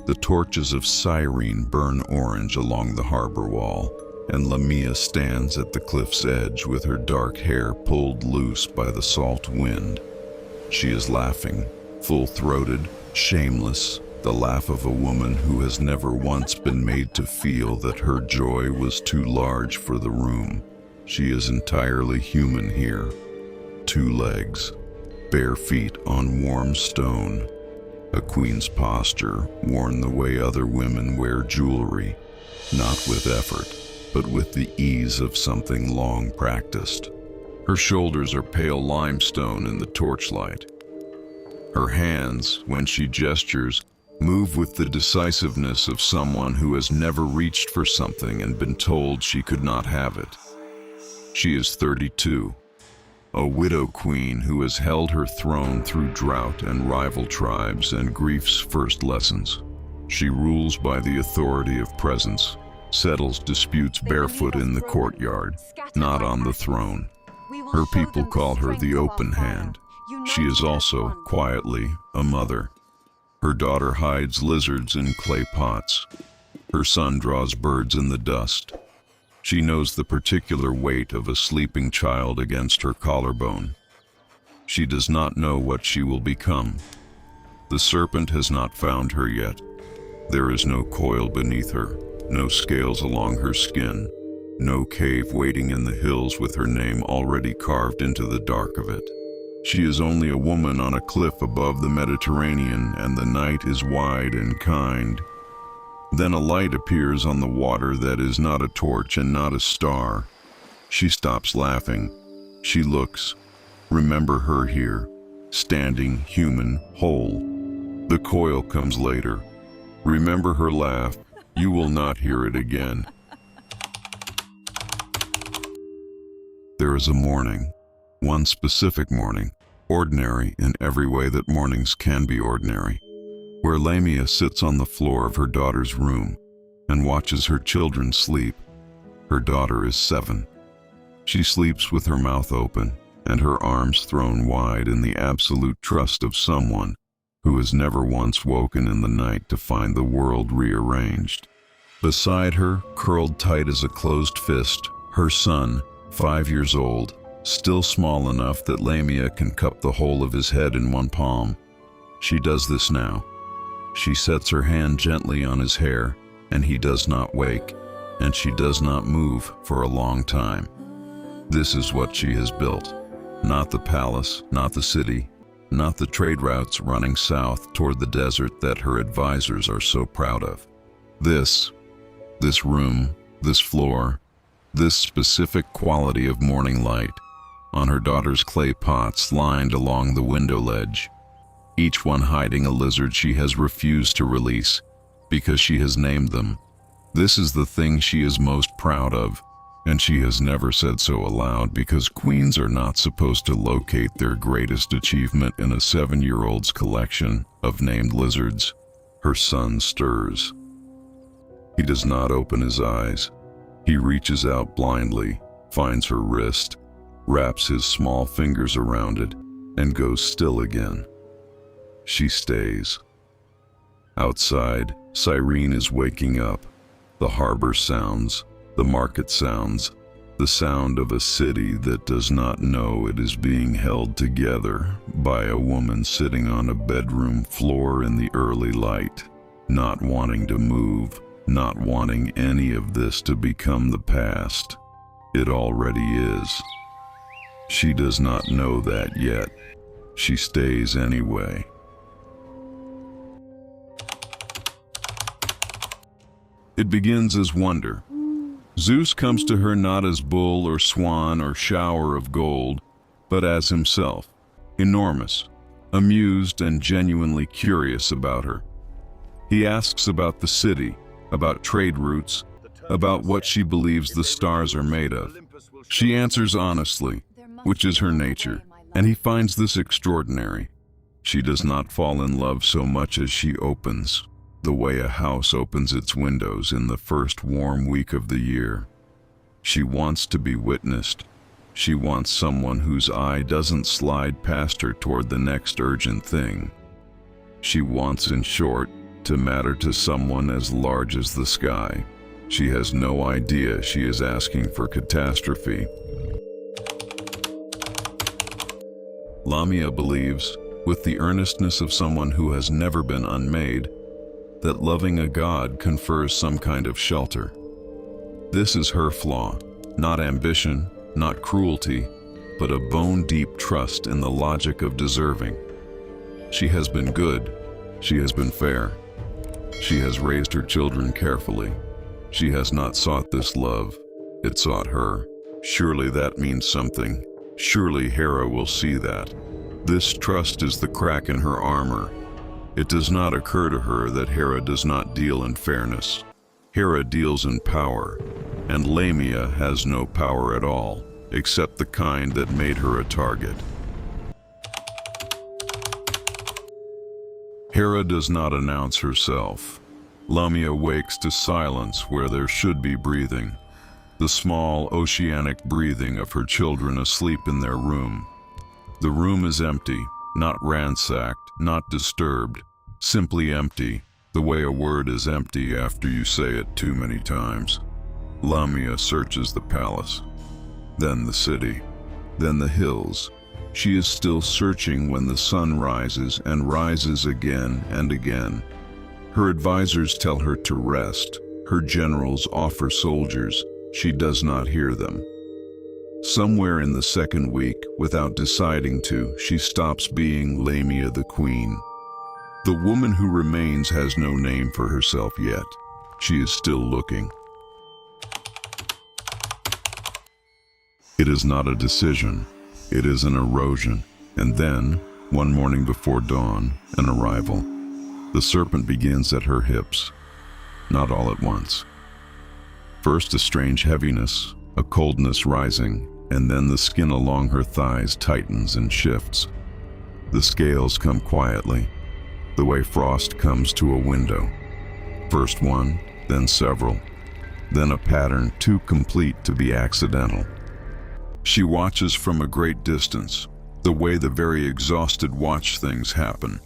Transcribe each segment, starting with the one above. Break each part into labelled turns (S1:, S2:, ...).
S1: The torches of Cyrene burn orange along the harbor wall, and Lamia stands at the cliff's edge with her dark hair pulled loose by the salt wind. She is laughing, full-throated, shameless, the laugh of a woman who has never once been made to feel that her joy was too large for the room. She is entirely human here. 2 legs, bare feet on warm stone, a queen's posture worn the way other women wear jewelry, not with effort, but with the ease of something long practiced. Her shoulders are pale limestone in the torchlight. Her hands, when she gestures, move with the decisiveness of someone who has never reached for something and been told she could not have it. She is 32, a widow queen who has held her throne through drought and rival tribes and grief's first lessons. She rules by the authority of presence, settles disputes barefoot in the courtyard, not on the throne. Her people call her the open hand. She is also, quietly, a mother. Her daughter hides lizards in clay pots. Her son draws birds in the dust. She knows the particular weight of a sleeping child against her collarbone. She does not know what she will become. The serpent has not found her yet. There is no coil beneath her, no scales along her skin, no cave waiting in the hills with her name already carved into the dark of it. She is only a woman on a cliff above the Mediterranean, and the night is wide and kind. Then a light appears on the water that is not a torch and not a star. She stops laughing. She looks. Remember her here, standing, human, whole. The coil comes later. Remember her laugh. You will not hear it again. There is a morning, one specific morning, ordinary in every way that mornings can be ordinary, where Lamia sits on the floor of her daughter's room and watches her children sleep. Her daughter is 7. She sleeps with her mouth open and her arms thrown wide in the absolute trust of someone who has never once woken in the night to find the world rearranged. Beside her, curled tight as a closed fist, her son, 5 years old, still small enough that Lamia can cup the whole of his head in one palm. She does this now. She sets her hand gently on his hair, and he does not wake, and she does not move for a long time. This is what she has built. Not the palace, not the city, not the trade routes running south toward the desert that her advisors are so proud of. This room, this floor, this specific quality of morning light, on her daughter's clay pots lined along the window ledge, each one hiding a lizard she has refused to release because she has named them. This is the thing she is most proud of, and she has never said so aloud because queens are not supposed to locate their greatest achievement in a 7-year-old's collection of named lizards. Her son stirs. He does not open his eyes. He reaches out blindly, finds her wrist, wraps his small fingers around it, and goes still again. She stays. Outside, Cyrene is waking up. The harbor sounds, the market sounds, the sound of a city that does not know it is being held together by a woman sitting on a bedroom floor in the early light, not wanting to move, not wanting any of this to become the past. It already is. She does not know that yet. She stays anyway. It begins as wonder. Zeus comes to her not as bull or swan or shower of gold, but as himself, enormous, amused and genuinely curious about her. He asks about the city, about trade routes, about what she believes the stars are made of. She answers honestly, which is her nature, and he finds this extraordinary. She does not fall in love so much as she opens, the way a house opens its windows in the first warm week of the year. She wants to be witnessed. She wants someone whose eye doesn't slide past her toward the next urgent thing. She wants, in short, to matter to someone as large as the sky. She has no idea she is asking for catastrophe. Lamia believes, with the earnestness of someone who has never been unmade, that loving a god confers some kind of shelter. This is her flaw, not ambition, not cruelty, but a bone-deep trust in the logic of deserving. She has been good, she has been fair. She has raised her children carefully. She has not sought this love, it sought her. Surely that means something. Surely Hera will see that. This trust is the crack in her armor. It does not occur to her that Hera does not deal in fairness. Hera deals in power, and Lamia has no power at all, except the kind that made her a target. Hera does not announce herself. Lamia wakes to silence where there should be breathing. The small, oceanic breathing of her children asleep in their room. The room is empty, not ransacked, not disturbed, simply empty, the way a word is empty after you say it too many times. Lamia searches the palace, then the city, then the hills. She is still searching when the sun rises and rises again and again. Her advisors tell her to rest. Her generals offer soldiers. She does not hear them. Somewhere in the second week, without deciding to, she stops being Lamia the queen. The woman who remains has no name for herself yet. She is still looking. It is not a decision. It is an erosion. And then, one morning before dawn, an arrival. The serpent begins at her hips. Not all at once. First a strange heaviness, a coldness rising, and then the skin along her thighs tightens and shifts. The scales come quietly, the way frost comes to a window. First one, then several, then a pattern too complete to be accidental. She watches from a great distance, the way the very exhausted watch things happen,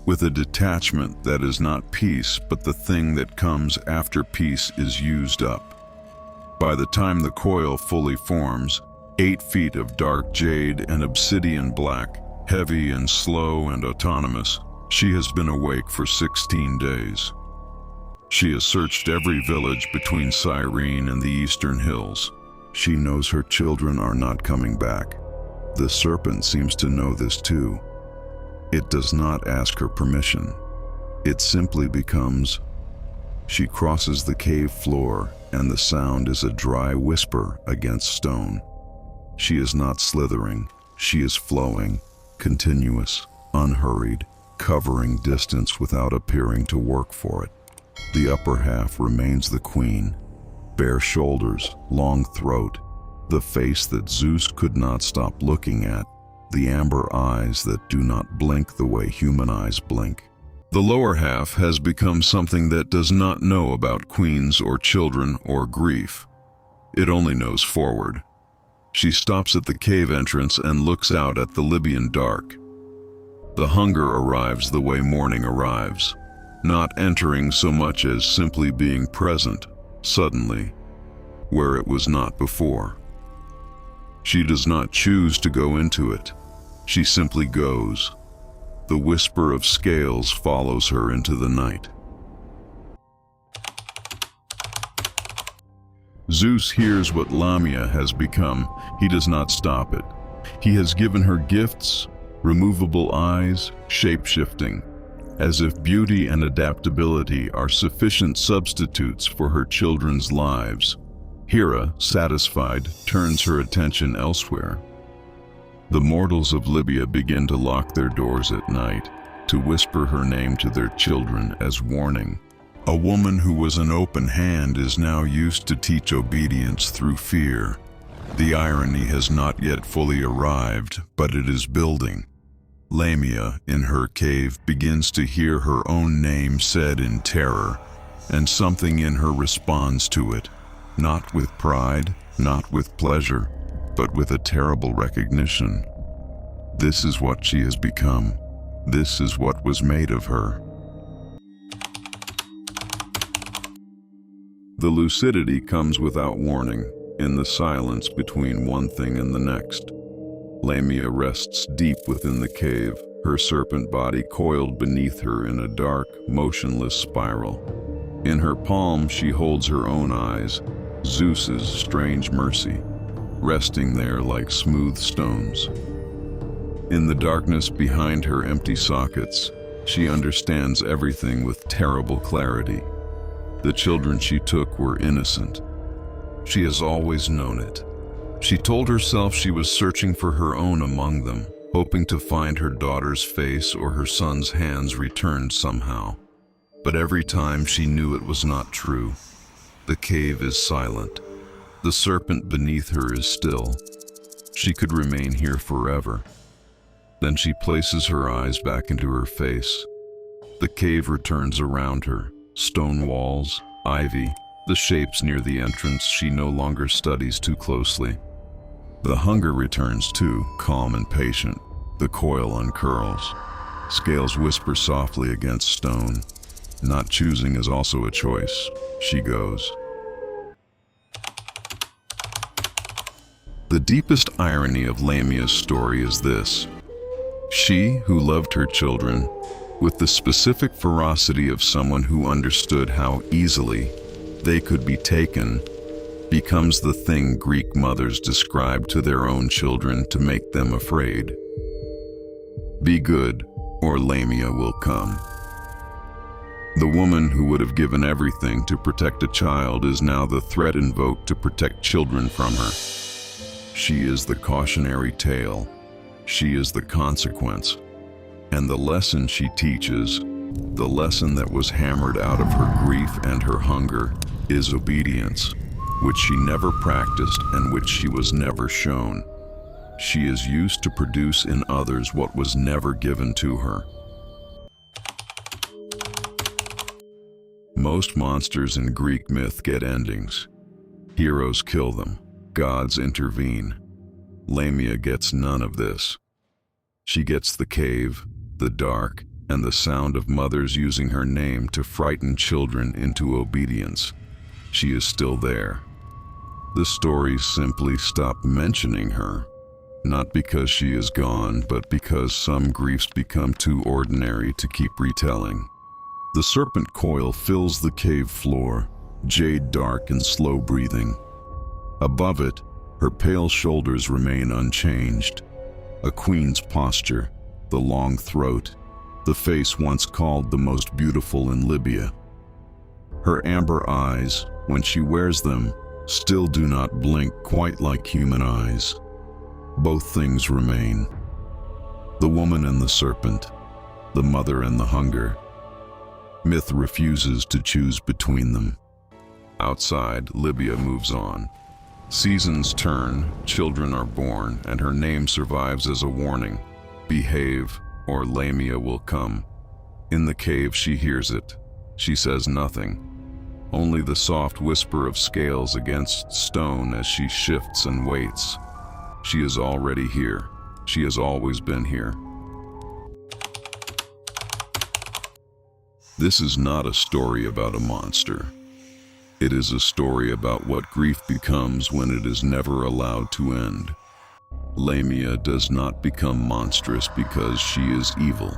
S1: with a detachment that is not peace, but the thing that comes after peace is used up. By the time the coil fully forms, 8 feet of dark jade and obsidian black, heavy and slow and autonomous, she has been awake for 16 days. She has searched every village between Cyrene and the eastern hills. She knows her children are not coming back. The serpent seems to know this too. It does not ask her permission. It simply becomes. She crosses the cave floor, and the sound is a dry whisper against stone. She is not slithering. She is flowing, continuous, unhurried, covering distance without appearing to work for it. The upper half remains the queen. Bare shoulders, long throat, the face that Zeus could not stop looking at, the amber eyes that do not blink the way human eyes blink. The lower half has become something that does not know about queens or children or grief. It only knows forward. She stops at the cave entrance and looks out at the Libyan dark. The hunger arrives the way morning arrives, not entering so much as simply being present, suddenly, where it was not before. She does not choose to go into it. She simply goes. The whisper of scales follows her into the night. Zeus hears what Lamia has become. He does not stop it. He has given her gifts, removable eyes, shape-shifting, as if beauty and adaptability are sufficient substitutes for her children's lives. Hera, satisfied, turns her attention elsewhere. The mortals of Libya begin to lock their doors at night, to whisper her name to their children as warning. A woman who was an open hand is now used to teach obedience through fear. The irony has not yet fully arrived, but it is building. Lamia, in her cave, begins to hear her own name said in terror, and something in her responds to it, not with pride, not with pleasure, but with a terrible recognition. This is what she has become. This is what was made of her. The lucidity comes without warning, in the silence between one thing and the next. Lamia rests deep within the cave, her serpent body coiled beneath her in a dark, motionless spiral. In her palm she holds her own eyes, Zeus's strange mercy, resting there like smooth stones. In the darkness behind her empty sockets, she understands everything with terrible clarity. The children she took were innocent. She has always known it. She told herself she was searching for her own among them, hoping to find her daughter's face or her son's hands returned somehow. But every time she knew it was not true. The cave is silent. The serpent beneath her is still. She could remain here forever. Then she places her eyes back into her face. The cave returns around her. Stone walls, ivy, the shapes near the entrance she no longer studies too closely. The hunger returns too, calm and patient. The coil uncurls. Scales whisper softly against stone. Not choosing is also a choice. She goes. The deepest irony of Lamia's story is this. She, who loved her children, with the specific ferocity of someone who understood how easily they could be taken, becomes the thing Greek mothers describe to their own children to make them afraid. Be good, or Lamia will come. The woman who would have given everything to protect a child is now the threat invoked to protect children from her. She is the cautionary tale. She is the consequence. And the lesson she teaches, the lesson that was hammered out of her grief and her hunger, is obedience, which she never practiced and which she was never shown. She is used to produce in others what was never given to her. Most monsters in Greek myth get endings. Heroes kill them. Gods intervene. Lamia gets none of this. She gets the cave, the dark, and the sound of mothers using her name to frighten children into obedience. She is still there. The stories simply stop mentioning her, not because she is gone, but because some griefs become too ordinary to keep retelling. The serpent coil fills the cave floor, jade dark and slow breathing. Above it, her pale shoulders remain unchanged. A queen's posture, the long throat, the face once called the most beautiful in Libya. Her amber eyes, when she wears them, still do not blink quite like human eyes. Both things remain. The woman and the serpent, the mother and the hunger. Myth refuses to choose between them. Outside, Libya moves on. Seasons turn, children are born, and her name survives as a warning. Behave, or Lamia will come. In the cave she hears it. She says nothing. Only the soft whisper of scales against stone as she shifts and waits. She is already here. She has always been here. This is not a story about a monster. It is a story about what grief becomes when it is never allowed to end. Lamia does not become monstrous because she is evil.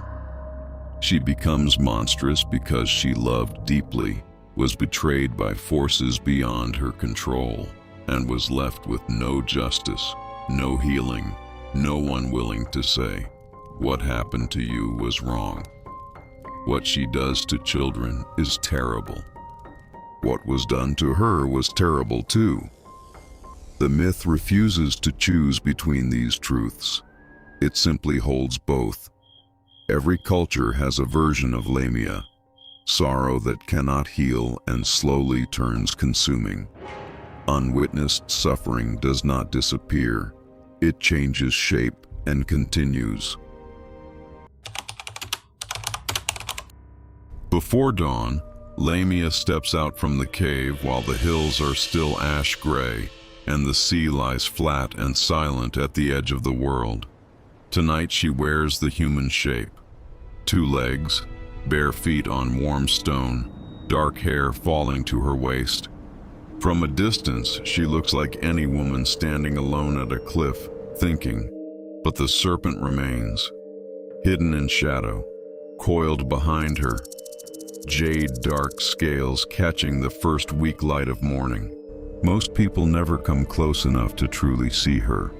S1: She becomes monstrous because she loved deeply, was betrayed by forces beyond her control, and was left with no justice, no healing, no one willing to say, "What happened to you was wrong." What she does to children is terrible. What was done to her was terrible too. The myth refuses to choose between these truths. It simply holds both. Every culture has a version of Lamia, sorrow that cannot heal and slowly turns consuming. Unwitnessed suffering does not disappear. It changes shape and continues. Before dawn, Lamia steps out from the cave while the hills are still ash gray and the sea lies flat and silent at the edge of the world. Tonight she wears the human shape. 2 legs, bare feet on warm stone, dark hair falling to her waist, From a distance, she looks like any woman standing alone at a cliff, thinking, but the serpent remains, hidden in shadow, coiled behind her, jade dark scales catching the first weak light of morning. Most people never come close enough to truly see her.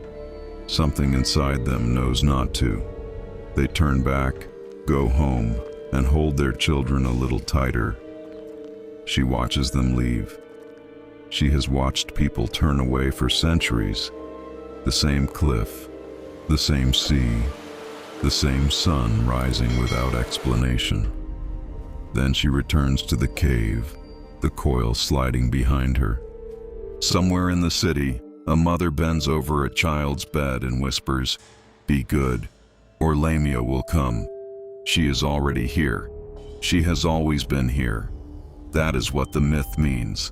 S1: Something inside them knows not to. They turn back, go home, and hold their children a little tighter. She watches them leave. She has watched people turn away for centuries. The same cliff, the same sea, the same sun rising without explanation. Then she returns to the cave, the coil sliding behind her. Somewhere in the city, a mother bends over a child's bed and whispers, "Be good, or Lamia will come." She is already here. She has always been here. That is what the myth means.